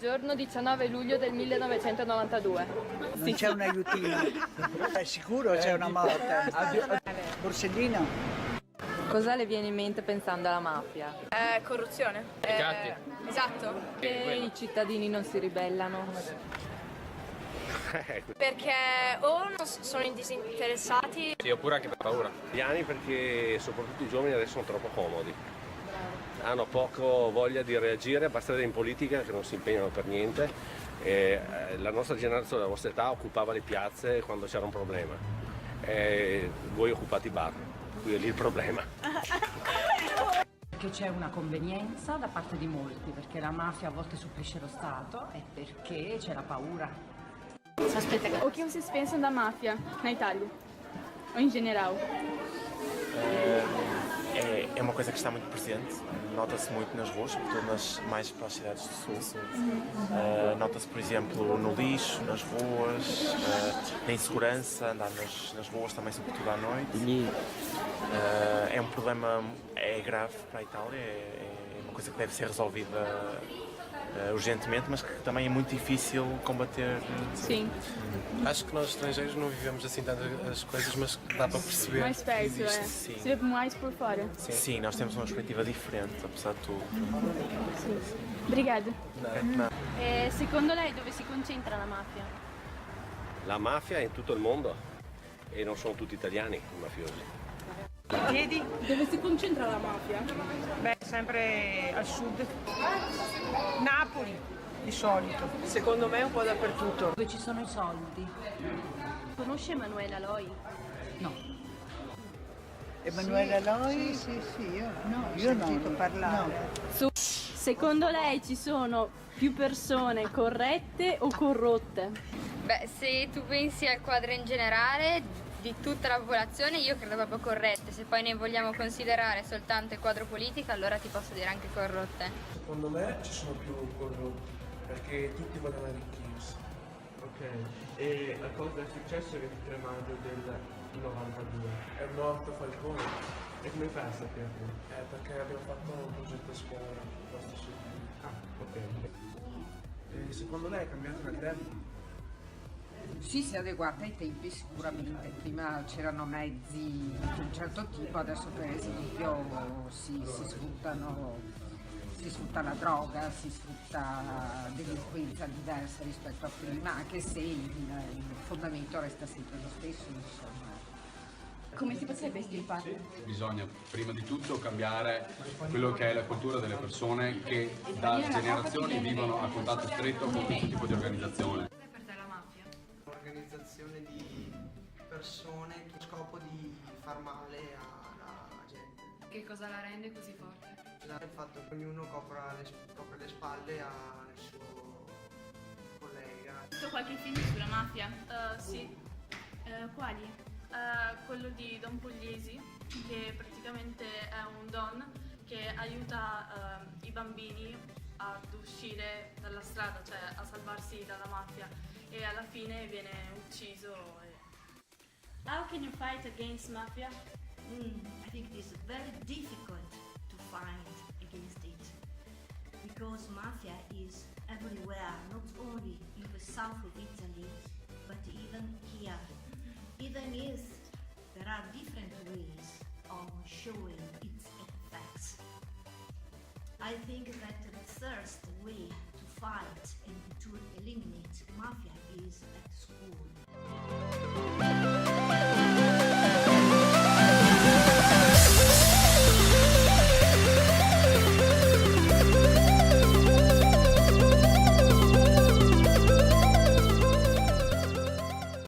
Giorno 19 luglio del 1992. Non c'è un aiutino. È sicuro c'è una morte. Borsellino. Cosa le viene in mente pensando alla mafia? Corruzione. Esatto. Che i cittadini non si ribellano. Perché o non sono disinteressati. Sì, oppure anche per paura. Gli anni perché soprattutto i giovani adesso sono troppo comodi. Hanno poco voglia di reagire, basta vedere in politica che non si impegnano per niente. La nostra generazione, la vostra età, occupava le piazze quando c'era un problema. Voi occupate i bar, qui è lì il problema. Perché c'è una convenienza da parte di molti, perché la mafia a volte supplisce lo Stato e perché c'è la paura. O que vocês pensam da máfia na Itália? Ou em geral? É uma coisa que está muito presente, nota-se muito nas ruas, sobretudo mais para as cidades do sul. Nota-se, por exemplo, no lixo, nas ruas, na insegurança, andar nas ruas também, sobretudo à noite. É um problema, é grave para a Itália, é uma coisa que deve ser resolvida urgentemente, mas que também é muito difícil combater. Sim. Acho que nós estrangeiros não vivemos assim tantas as coisas, mas dá para perceber. Mais perto, que existe. Sim. Se vê mais por fora. Sim, nós temos uma perspectiva diferente, apesar de tudo. Obrigada. Não. Secondo lei dove si concentra la mafia? La mafia è in tutto il mondo e non sono tutti italiani i mafiosi. Chiedi? Dove si concentra la mafia? Beh, sempre al sud. Napoli, di solito. Secondo me un po' dappertutto. Dove ci sono i soldi? Conosce Emanuela Loi? No. Emanuela Loi? Sì, io ho sentito parlare. Secondo lei ci sono più persone corrette o corrotte? Beh, se tu pensi al quadro in generale di tutta la popolazione, io credo proprio corrette. Se poi ne vogliamo considerare soltanto il quadro politico, allora ti posso dire anche corrotte. Secondo me ci sono più corrotti, perché tutti vogliono arricchirsi. Ok, e a cosa è successo il 23 maggio del 92? È morto Falcone, E come fai a saperlo? perché abbiamo fatto un progetto a scuola, questo sì. Ah, ok. Secondo lei è cambiato la crema? Sì, si è adeguata ai tempi sicuramente. Prima c'erano mezzi di un certo tipo, adesso per esempio si sfrutta la droga, si sfrutta delinquenza diversa rispetto a prima, anche se il fondamento resta sempre lo stesso, insomma. Come si potrebbe estirpare? Bisogna prima di tutto cambiare quello che è la cultura delle persone che da generazioni vivono a contatto stretto con questo tipo di organizzazione. Per te la mafia? Un'organizzazione di persone che ha scopo di far male alla gente. Che cosa la rende così forte? Il fatto che ognuno copra le spalle al suo collega. Hai visto qualche film sulla mafia? Sì. Quali? Quello di Don Pugliesi, che praticamente è un don che aiuta i bambini ad uscire dalla strada, cioè a salvarsi dalla mafia, e alla fine viene ucciso. How can you fight against mafia? I think it is very difficult to fight against it because mafia is everywhere, not only in the south of Italy, but even here. Even if there are different ways of showing its effects. I think that the first way to fight and to eliminate